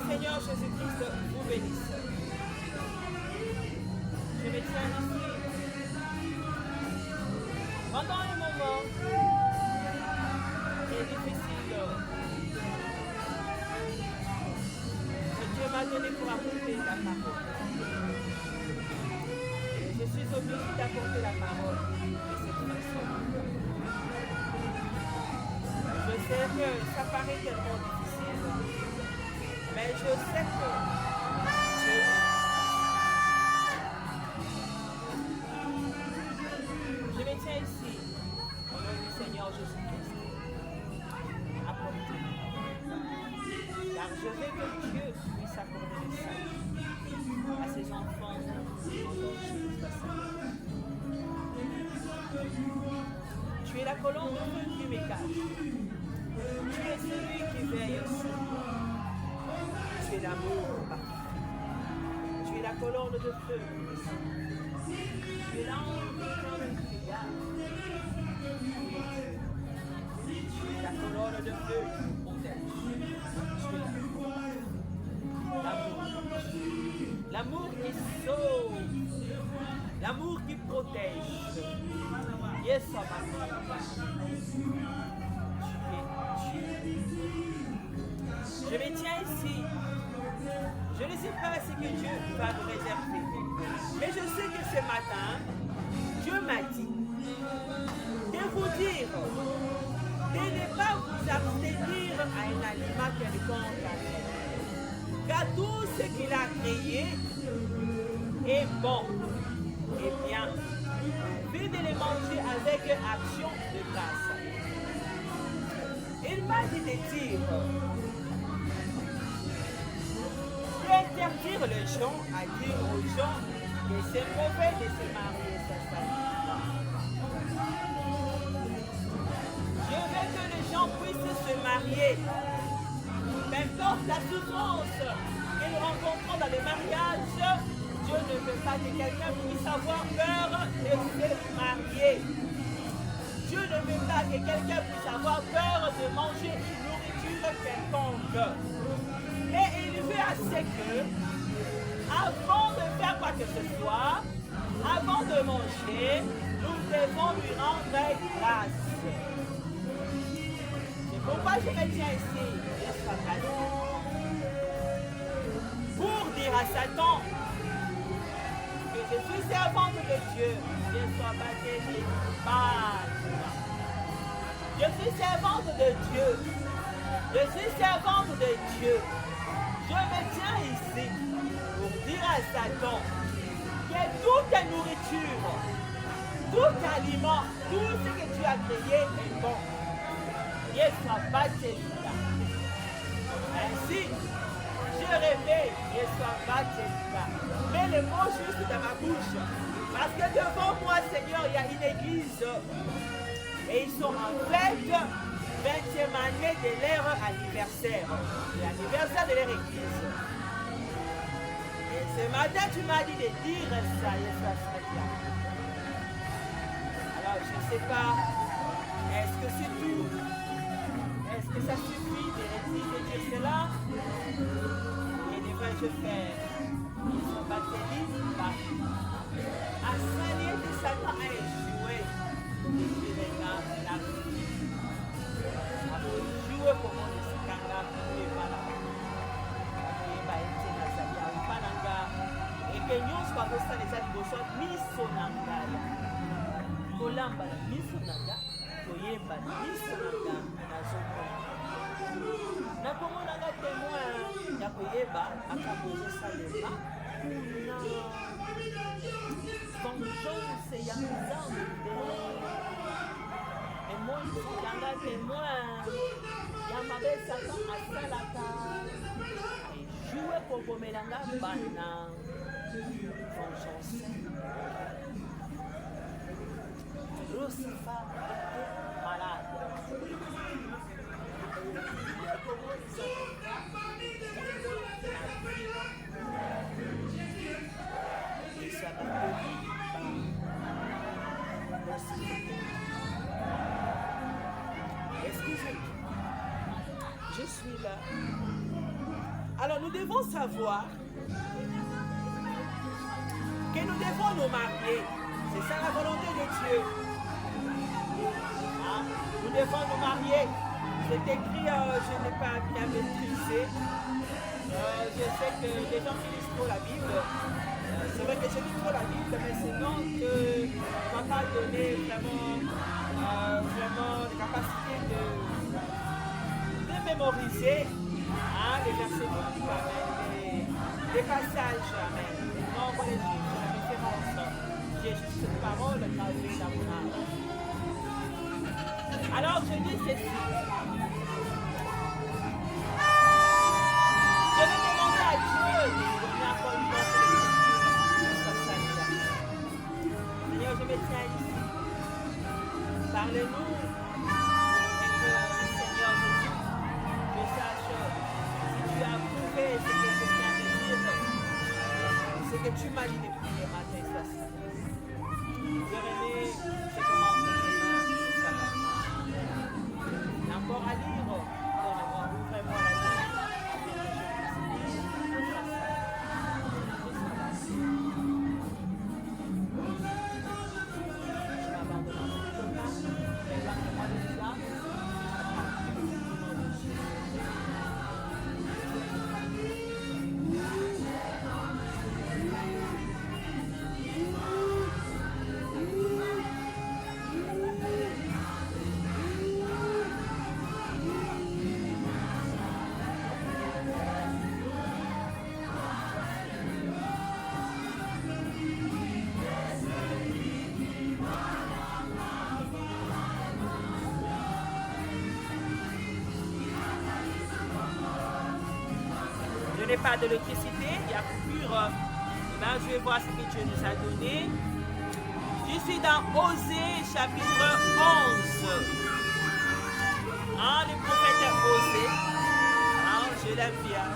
Seigneur Jésus-Christ vous bénisse. Je me tiens ici. Pendant un moment qui est difficile, que Dieu m'a donné pour apporter la parole. Et je suis obligée d'apporter la parole de cette façon. Je sais que ça paraît tellement difficile, mais je sais que Dieu est. Je me tiens ici, au nom du Seigneur Jésus-Christ, apporter. Car je veux que Dieu puisse accorder le salut à ses enfants en danger face à lui. Tu es la colonne de feu qui me cache. Tu es celui qui veille sur moi. Tu es l'amour parfait. Tu es la colonne de feu qui me suit. Tu es l'ange qui me garde. Tu es la colonne de feu qui me protège. Tu es l'amour. L'amour qui sauve. L'amour qui protège. Yes, ça va. Je me tiens ici. Je ne sais pas ce que Dieu va nous réserver. Mais je sais que ce matin, Dieu m'a dit de vous dire de ne pas vous abstenir à un aliment quelconque. Car tout ce qu'il a créé est bon et bien. Puis de les manger avec action de grâce. Il m'a dit de dire d'interdire les gens à dire aux gens que c'est mauvais de se marier, ça Je veux que les gens puissent se marier. Peu importe la souffrance qu'ils rencontrent dans les mariages, Dieu ne veut pas que quelqu'un puisse avoir peur de se marier. Dieu ne veut pas que quelqu'un puisse avoir peur de manger une nourriture quelconque. Mais il veut assez que, avant de faire quoi que ce soit, avant de manger, nous devons lui rendre grâce. C'est pourquoi je me tiens ici, pour dire à Satan que je suis servante de Dieu, je sois baptisé par Je suis servante de Dieu. Je suis servante de Dieu. Je me tiens ici pour dire à Satan que toute nourriture, tout aliment, tout ce que tu as créé est bon. Yes, ainsi, je réveille, yes, mets le mot juste dans ma bouche. Parce que devant moi, Seigneur, il y a une église. Et ils sont en fête 20e année de leur anniversaire. L'anniversaire de leur église. Et ce matin, tu m'as dit de dire ça, et ça serait bien. Alors, je ne sais pas, est-ce que c'est tout? Est-ce que ça suffit de dire cela? Et devrais-je faire? Ils sont baptisés par à salir de Satan a échoué. Jouer pour mon escanga, et que nous soyons les alibosons, miso nangaya. Kolamba, miso nanga, koyeba, miso nanga, nazoko. Nakomona nga témoin ya koyeba, akabozo salema, vengeance ya nzambe. Et moi, je suis témoin. Ya mabe Satan asalaka. Jouer pour Bomelanga bana. Vengeance. Lucifer était malade. Il s'appelle Excusez-moi, je suis là Alors nous devons savoir que nous devons nous marier. C'est ça la volonté de Dieu. Hein? Nous devons nous marier. C'est écrit, je n'ai pas bien maîtrisé. Je sais que les gens qui lisent trop la Bible, c'est vrai que je lis trop la Bible, mais sinon que ne m'a pas donné vraiment la capacité de mémoriser les versets bibliques, les passages. Amen. Non, on va les suivre, la référence. J'ai juste cette parole gravée dans mon âme. Alors je dis ceci. Je vais demander à Dieu de nous donner encore une fois Seigneur, je me tiens ici. Parlez-nous et que le Seigneur Jésus, je sache si tu as prouvé ce que je viens de dire, ce que tu m'as dit depuis le matin, soit ça. Bien-aimé, c'est comment et encore à lire, donnez-moi, ouvrez-moi la Bible. Pas d'électricité, il y a coupure. Ben, je vais voir ce que Dieu nous a donné. Je suis dans Osée chapitre 11. Le prophète Osée. Je l'aime bien.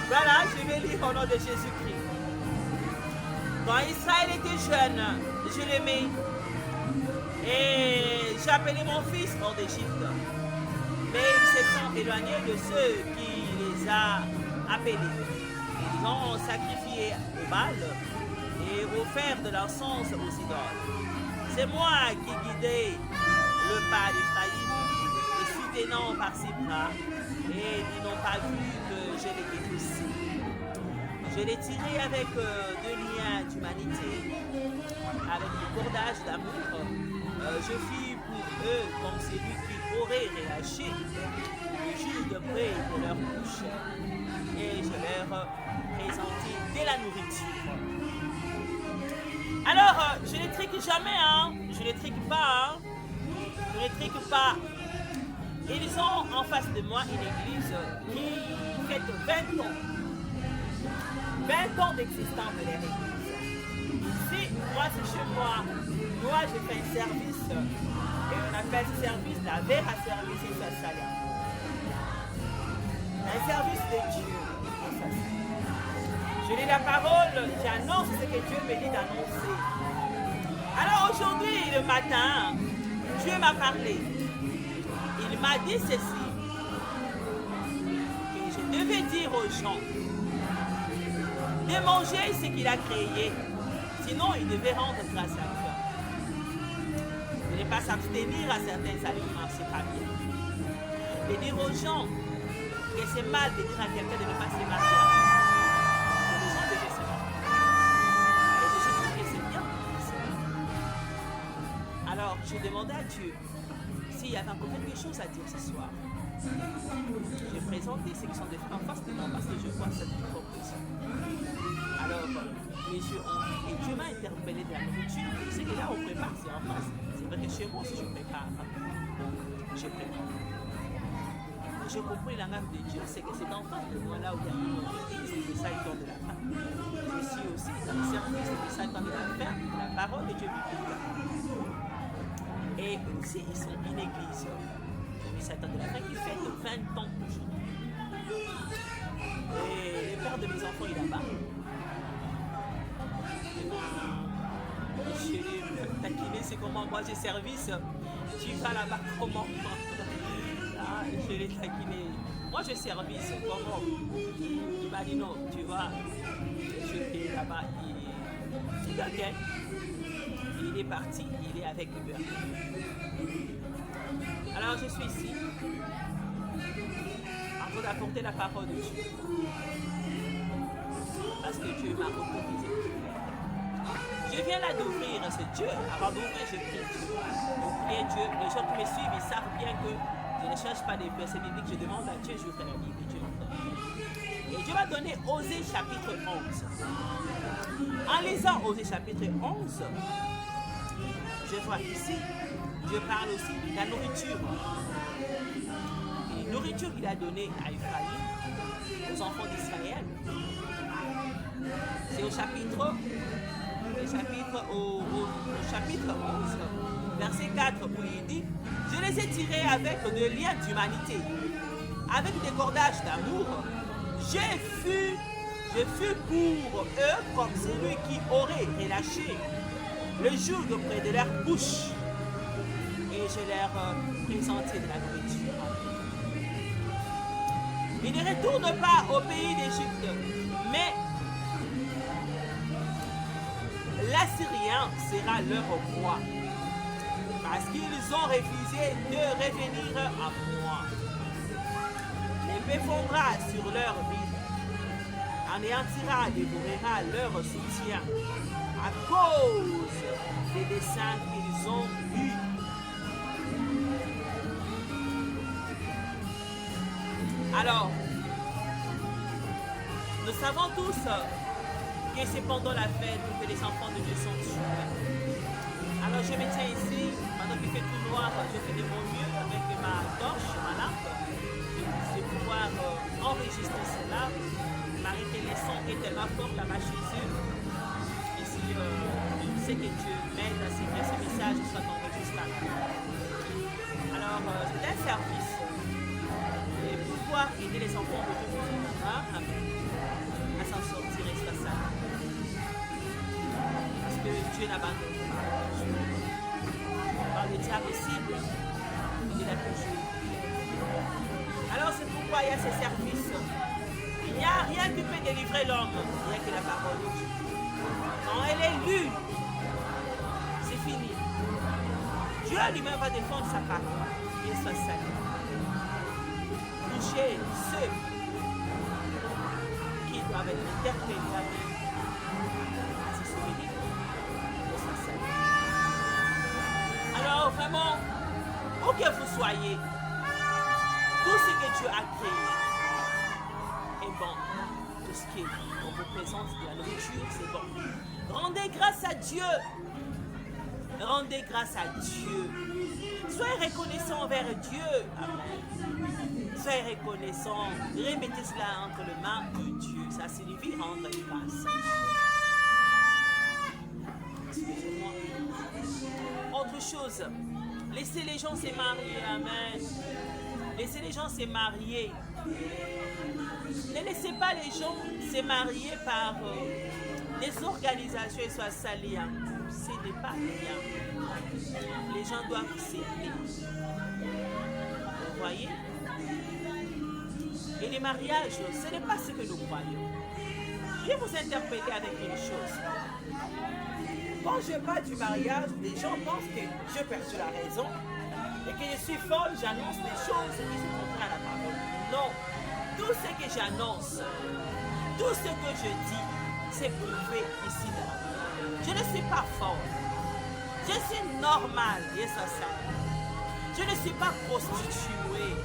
Voilà, je vais lire au nom de Jésus-Christ. Quand Israël était jeune, je l'aimais. Et j'ai appelé mon fils hors d'Égypte. Mais ils se sont éloignés de ceux qui les a appelés. Ils ont sacrifié au Baal et offert de l'encens aux idoles. C'est moi qui guidais le pas d'Ephraïm, les soutenant par ses bras, et ils n'ont pas vu que je les détruisais. Je les tirai avec deux liens d'humanité, avec des cordages d'amour. Je fis pour eux comme celui qui aurait relâché le jus de près de leur bouche. Et je leur présentai de la nourriture. Alors, je ne les trique jamais, je ne les trique pas, je ne les trique pas. Ils ont en face de moi une église qui fête 20 ans. 20 ans d'existence de leur église. Si moi c'est chez moi je fais un service et on appelle ce service la vera service social. Un service de Dieu. Je lis la parole, j'annonce ce que Dieu me dit d'annoncer. Alors aujourd'hui, le matin, Dieu m'a parlé. Il m'a dit ceci, que je devais dire aux gens de manger ce qu'il a créé, sinon il devait rendre grâce à Dieu. De ne pas s'abstenir à certains aliments, c'est pas bien. De dire aux gens que c'est mal de dire à quelqu'un de ne pas se marier. Les gens devaient se marier. Et je trouve que c'est bien. Alors, je demandais à Dieu s'il y avait encore quelque chose à dire ce soir. J'ai présenté ceux qui sont en face de moi parce que je vois cette proposition. Alors, les yeux ont vu et Dieu m'a interpellé de la nourriture. C'est que là, on prépare, c'est en face. C'est vrai que chez moi aussi, je prépare. Je prépare. J'ai compris la même de Dieu, c'est que c'est en face de moi là où il y a une nourriture, c'est le saillant de la femme. Je suis aussi dans le service du saillant de la femme, de la parole de Dieu biblique. Et aussi, ils sont une église. Le saillant de la femme qui fête 20 ans aujourd'hui. Et le père de mes enfants est là-bas. Je vais me taquiner, c'est comment moi j'ai service. Tu vas là-bas comment? Ah, je l'ai taquiné. Moi, je service. Comment? Il m'a dit non, tu vois. Je suis là-bas. Il est OK. Il est parti. Il est avec Uber. Alors, je suis ici. En train d'apporter la parole de Dieu. Parce que Dieu m'a autorisé. Je viens là d'ouvrir ce Dieu. Avant d'ouvrir, je prie Dieu. Je prie Dieu. Les gens qui me suivent, ils savent bien que je ne cherche pas des versets bibliques. Je demande à Dieu, je fais la Bible et Dieu m'entend. Et Dieu m'a donné Osée chapitre 11. En lisant Osée chapitre 11, je vois ici, Dieu parle aussi de la nourriture. Et la nourriture qu'il a donnée à Ephraïm, aux enfants d'Israël. C'est au chapitre 11, verset 4, où il dit: je les ai tirés avec des liens d'humanité, avec des cordages d'amour. Je fus pour eux comme celui qui aurait relâché le joug près de leur bouche, et je leur présentais de la nourriture. Ils ne retournent pas au pays d'Égypte, mais l'Assyrien sera leur roi, parce qu'ils ont refusé de revenir à moi. L'épée fondra sur leur ville, anéantira, dévorera leur soutien, à cause des desseins qu'ils ont eus. Alors, nous savons tous que c'est pendant la fête que les enfants de Dieu sont tués. Alors je me tiens ici, pendant qu'il fait tout noir, je fais de mon mieux avec ma torche, ma lampe, de pouvoir enregistrer cela. Marie, le son est tellement fort là-bas chez eux. Et si je sais que Dieu m'aide à ce que ce message soit enregistré. Alors c'est un service. Et pouvoir aider les enfants de Dieu à s'en sortir et soit ça. Parce que Dieu n'abandonne pas. Par le diable cible, il a toujours. Alors c'est pourquoi il y a ce service. Il n'y a rien qui peut délivrer l'homme, rien que la parole de Dieu. Quand elle est lue, c'est fini. Dieu lui-même va défendre sa parole. Il soit salut. Toucher ceux qui doivent être interpellés à se souvenir de sa salut. Alors vraiment, où que vous soyez, tout ce que Dieu a créé est bon. Tout ce qu'on vous présente de la nourriture, c'est bon. Rendez grâce à Dieu. Rendez grâce à Dieu. Soyez reconnaissants envers Dieu. Amen. Soyez reconnaissants. Remettez cela entre les mains de Dieu. Ça signifie rendre grâce. Excusez-moi. Autre chose. Laissez les gens se marier. Amen. Laissez les gens se marier. Ne laissez pas les gens se marier par des organisations et soient salis. Ce n'est pas rien. Les gens doivent s'aimer. Vous voyez? Et les mariages, ce n'est pas ce que nous croyons. Je vais vous interpeller avec une chose. Quand je parle du mariage, les gens pensent que j'ai perdu la raison et que je suis folle, j'annonce des choses qui sont contraires à la parole. Non. Tout ce que j'annonce, tout ce que je dis, c'est prouvé ici dans la vie. Je ne suis pas folle. Je suis normale, je ne suis pas prostituée.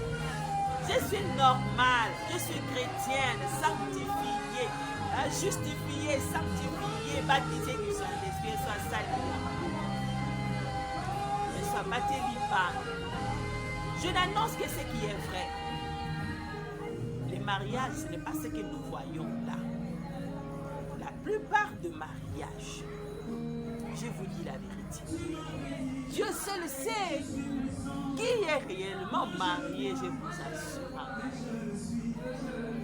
Je suis normale, je suis chrétienne, sanctifiée, justifiée, sanctifiée, baptisée du Saint-Esprit, soit salie. Je ne sois baptisée pas. Je n'annonce que ce qui est vrai. Les mariages, ce n'est pas ce que nous voyons là. La plupart des mariages, je vous dis la vérité. Dieu seul sait qui est réellement marié, je vous assure.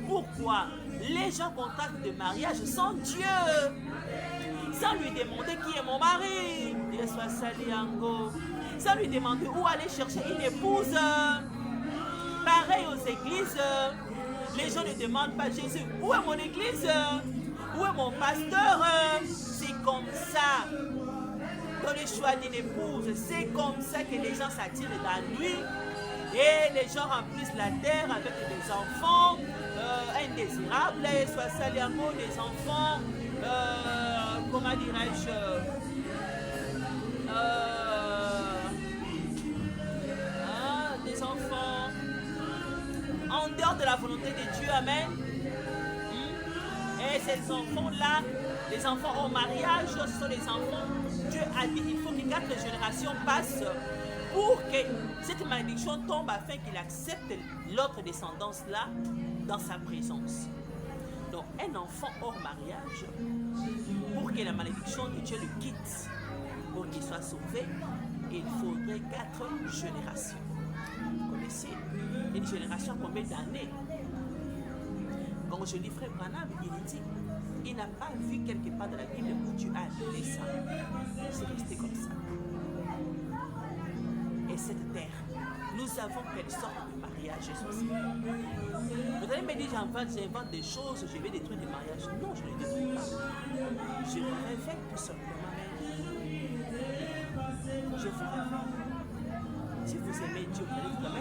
Pourquoi les gens contactent de mariage sans Dieu, sans lui demander qui est mon mari, Dieu soit sali encore, sans lui demander où aller chercher une épouse, Pareil aux églises, les gens ne demandent pas Jésus, où est mon église? Où est mon pasteur? C'est comme ça. Dans le choix d'une épouse, c'est comme ça que les gens s'attirent dans lui. Et les gens remplissent la terre avec des enfants indésirables, soit salièrement des enfants, comment dirais-je, des enfants en dehors de la volonté de Dieu, amen. Et ces enfants-là, les enfants au mariage, ce sont les enfants, Dieu a dit, il faut que 4 générations passent pour que cette malédiction tombe afin qu'il accepte l'autre descendance-là dans sa présence. Donc, un enfant hors mariage, pour que la malédiction de Dieu le quitte, pour qu'il soit sauvé, il faudrait 4 générations. Vous connaissez une génération combien d'années? Quand je lis Frère Branham, il dit, il n'a pas vu quelque part dans la Bible où Dieu a annulé ça. C'est resté comme ça. Et cette terre, nous avons quelle sorte de mariage social? Vous allez me dire, j'invente des choses, je vais détruire des mariages. Non, je ne les détruis pas. Je vous révèle tout simplement. Je vous révèle. Si vous aimez Dieu, vous allez vous mettre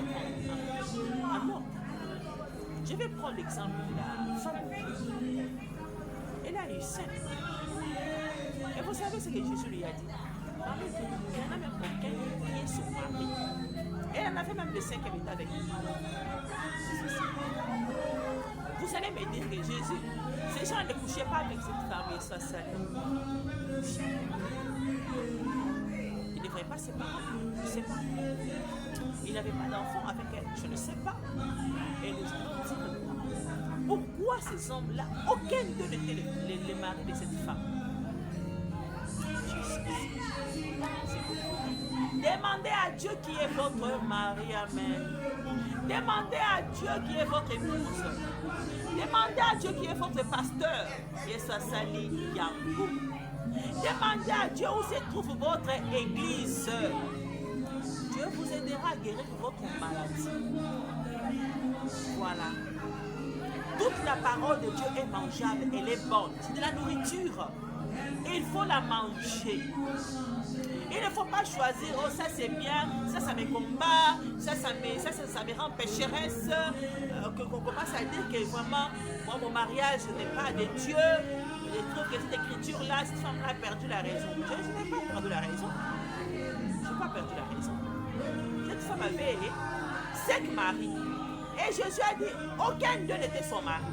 en ordre. Je vais prendre l'exemple de la femme de Dieu. Elle a eu 5. Et vous savez ce que Jésus lui a dit? Il y en a même quelqu'un qui est son mari. Et elle en avait même le 5 qui était avec lui. Vous allez me dire que Jésus, ces gens ne couchaient pas avec cette femme et soit seule. Il ne devrait pas se séparer. Je ne sais pas. Il n'avait pas d'enfant avec elle. Je ne sais pas. Et nous allons dire pourquoi ces hommes-là, aucun d'eux n'était les maris de cette femme. Demandez à Dieu qui est votre mari, amen. Demandez à Dieu qui est votre épouse. Demandez à Dieu qui est votre pasteur. Et ça s'allie Yango. Demandez à Dieu où se trouve votre église. Dieu vous aidera à guérir votre maladie. Voilà. Toute la parole de Dieu est mangeable, elle est bonne. C'est de la nourriture. Il faut la manger. Il ne faut pas choisir, oh ça c'est bien, ça me combat, ça me rend pécheresse, qu'on commence à dire que vraiment, moi mon mariage n'est pas de Dieu. Je trouve que cette écriture-là, cette femme-là a perdu la raison. Je n'ai pas perdu la raison. Je n'ai pas perdu la raison. Cette femme avait 5 maris. Et Jésus a dit, aucun d'eux n'était son mari.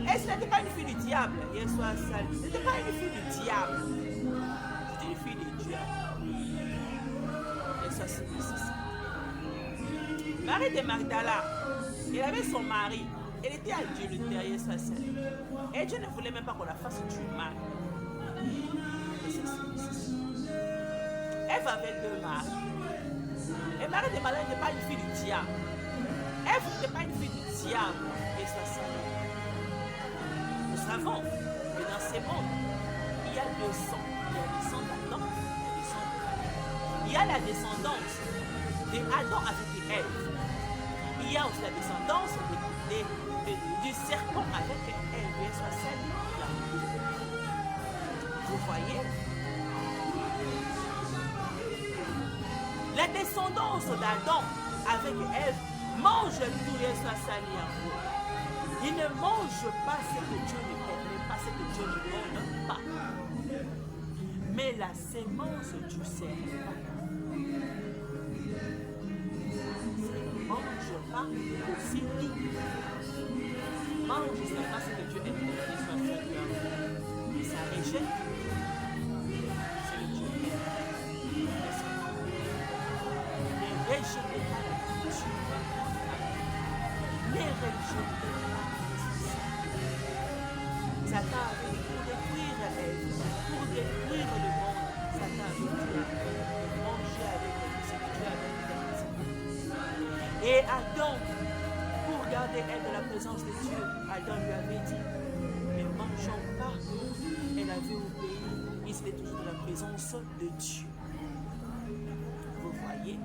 Et ce n'était pas une fille du diable. Ce n'était pas une fille du diable. C'était une fille de Dieu. Et ça, c'est ça. Marie de Magdala, elle avait son mari. Elle était adultère, sa sœur. Et Dieu ne voulait même pas qu'on la fasse du mal. Et c'est ça. Ève avait 2 maris. Et Marie de Magdala n'était pas une fille du diable. Ève n'était pas une fille du diable. Et ça. Nous savons que dans ces mondes, il y a 2 sangs. Il y a le sang d'Adam et le sang de Ève. Il y a la descendance d'Adam avec Ève. Il y a aussi la descendance du serpent avec Ève. Et soit celle là. Vous voyez? La descendance d'Adam avec Ève mange tout et soit sali en vous. Il ne mange pas ce que Dieu ne permet pas, ce que Dieu ne donne pas. Mais la sémence du serpent ne mange pas aussi tout. Mange seulement ce que Dieu aime qu'il soit sali en vous. Et ça rejette ce que Dieu aime. Ne rejetez pas la nourriture. Ne rejetez pas. Satan avait dit pour détruire Ève, pour détruire le monde. Satan avait dit manger avec ce que Dieu avait dit. Et Adam, pour garder Ève de la présence de Dieu, Adam lui avait dit, ne mangeons pas. Elle avait obéi, il était toujours dans la présence de Dieu. Vous voyez?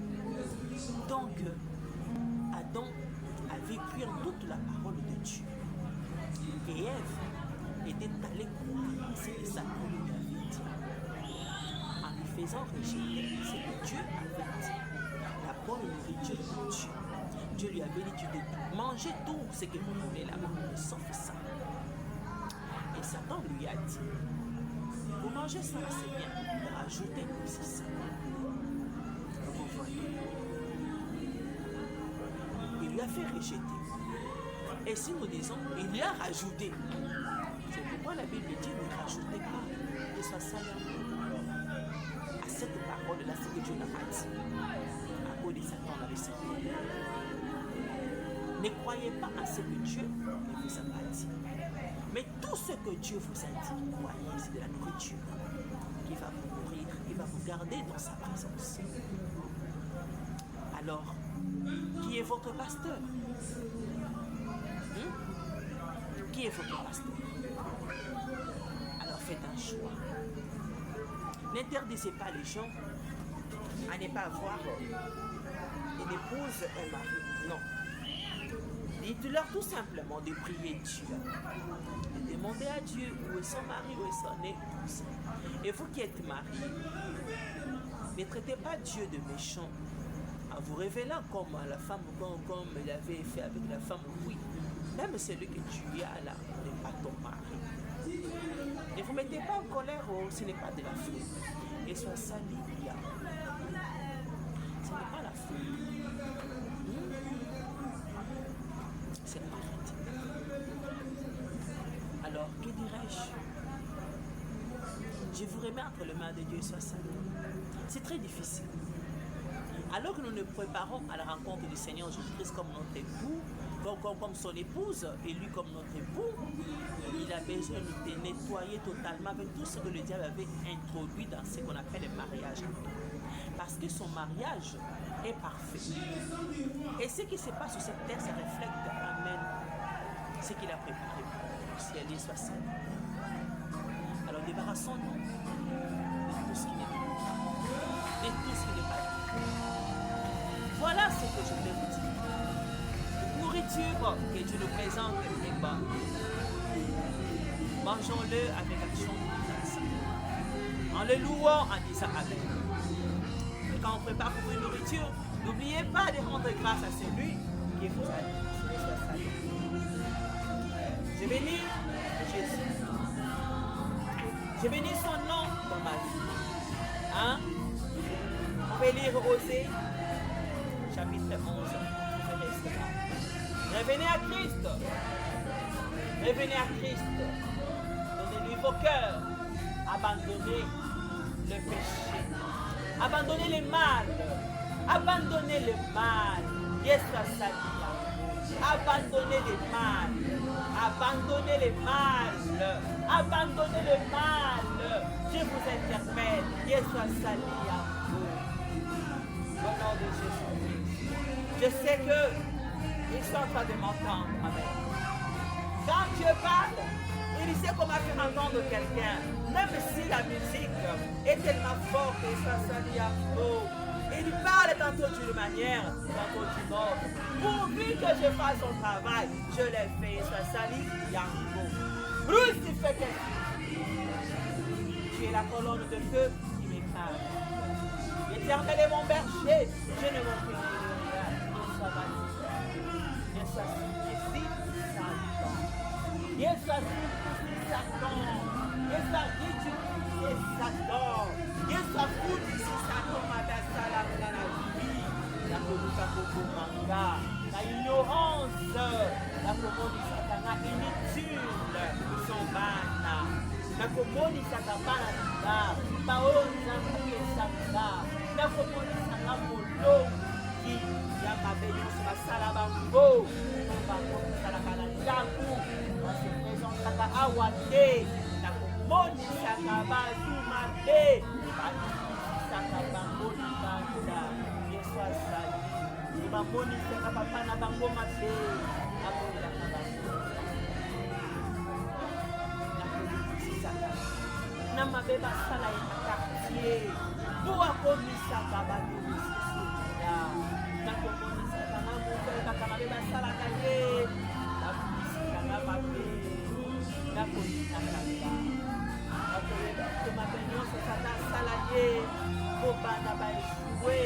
Donc, Adam avait cru en toute la parole de Dieu. Et Ève était allée croire ce que Satan lui avait dit. En lui faisant rejeter ce que Dieu avait dit. La bonne nourriture de Dieu. Dieu lui avait dit, tu dois manger tout ce que vous voulez là-bas, sauf ça. Et Satan lui a dit, vous mangez ça, c'est bien, rajoutez aussi ça. Vous voyez. Il lui a fait rejeter. Et si nous disons, il lui a rajouté. C'est pourquoi la Bible dit, ne rajoutez pas, que soit ça à cette parole-là, ce que Dieu n'a pas dit. À cause de Satan, on avait servi. Ne croyez pas à ce que Dieu ne vous a pas dit. Mais tout ce que Dieu vous a dit, croyez, c'est de la nourriture qui va vous nourrir, qui va vous garder dans sa présence. Alors, qui est votre pasteur? Qui est votre pasteur? Alors faites un choix. N'interdisez pas les gens à ne pas avoir une épouse, un mari. Non. Dites-leur tout simplement de prier Dieu, de demander à Dieu où est son mari, où est son épouse. Et vous qui êtes mariés, ne traitez pas Dieu de méchant en vous révélant comme la femme, comme il avait fait avec la femme, oui. Même celui que tu as là n'est pas ton mari. Ne vous mettez pas en colère, oh, ce n'est pas de la folie. Et soit sali, ce n'est pas la folie. C'est la vérité. Alors, que dirais-je? Je vous remets entre les mains de Dieu et soit sali. C'est très difficile. Alors que nous nous préparons à la rencontre du Seigneur Jésus-Christ comme notre époux, comme son épouse, et lui comme notre époux, il a besoin de nettoyer totalement avec tout ce que le diable avait introduit dans ce qu'on appelle le mariage. Parce que son mariage est parfait. Et ce qui se passe sur cette terre, ça reflète, amen, ce qu'il a préparé pour si elle est 60. Alors débarrassons-nous de tout ce qui n'est pas, de tout ce qui n'est pas. Voilà ce que je voulais vous dire. Nourriture que Dieu nous présente est bonne. Mangeons-le avec action de grâce. En le louant, en disant Amen. Et quand on prépare pour une nourriture, n'oubliez pas de rendre grâce à celui qui vous a dit. Je bénis Jésus. Je bénis son nom dans ma vie. Hein? On peut lire Osée, chapitre 11, verset 1. Revenez à Christ. Revenez à Christ. Donnez-lui vos cœurs. Abandonnez le péché. Abandonnez le mal. Abandonnez le mal. Yes, abandonnez le mal. Abandonnez le mal. Abandonnez le mal. Je vous interpelle. Yes, au nom de Jésus. Je sais que ils sont en train de m'entendre. Amen. Quand Dieu parle, il sait comment faire entendre quelqu'un. Même si la musique est tellement forte et ça s'allie à faux. Il parle tantôt d'une manière, tantôt d'une autre. Pourvu que je fasse son travail, je l'ai fait. Ça s'allie à faux. Bruce, tu fais quelque chose. Tu es la colonne de feu qui m'écrase. L'Éternel est mon berger. Je ne m'en fais rien. Et ça va. Yes, I see Satan. Yes, I need you. Yes, Satan. Yes, I put this Satan Madasala dans la vie. La manga. La ignorance. La commande Satan inutile. Ils sont vanes. La commande Satan banana. Paolo Nzambe Satan. La commande Satan Molo. Qui y a ma veillance sur la salabambo. On va voir Salabana Jakou. Se présentera à Wate, la commune Sakabazumate, Sakabangolibanda, Yeswa Sali, Mamoni Sakabana Bangomate, Abola Kabango, la police Saka, Namabeba Sala et quartier, Boa Komi Sakabano, la commune Sakabano, salakaye na kuisika na mabe na koyina kanga bakoyeba ke mabe nyonso tata asala ye po bana baeshue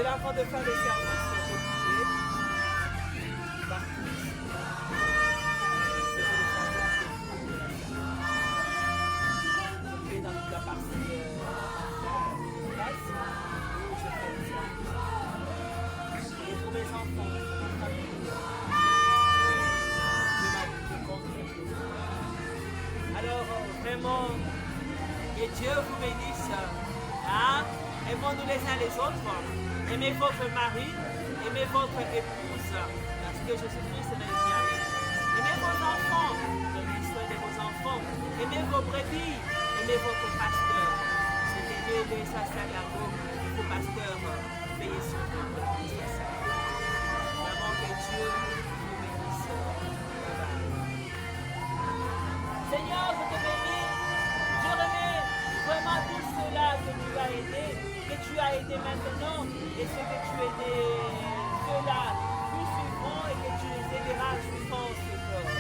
avant de faire le service régulier, partout ici. Vraiment, que Dieu vous bénisse. Hein? Aimons-nous les uns les autres. Aimez votre mari, aimez votre épouse, parce que Jésus-Christ est bien. Aimez vos enfants, prenez soin de vos enfants. Aimez vos brebis, aimez votre pasteur. C'est aimer les sacerdotes, vos pasteurs, veillez sur vous. Vraiment que Dieu vous bénisse. Seigneur, je te bénis. Je remets vraiment tout cela que tu as aidé, que tu as aidé maintenant, et ce que tu aidais ceux-là plus suivront et que tu les aideras, je pense, Seigneur.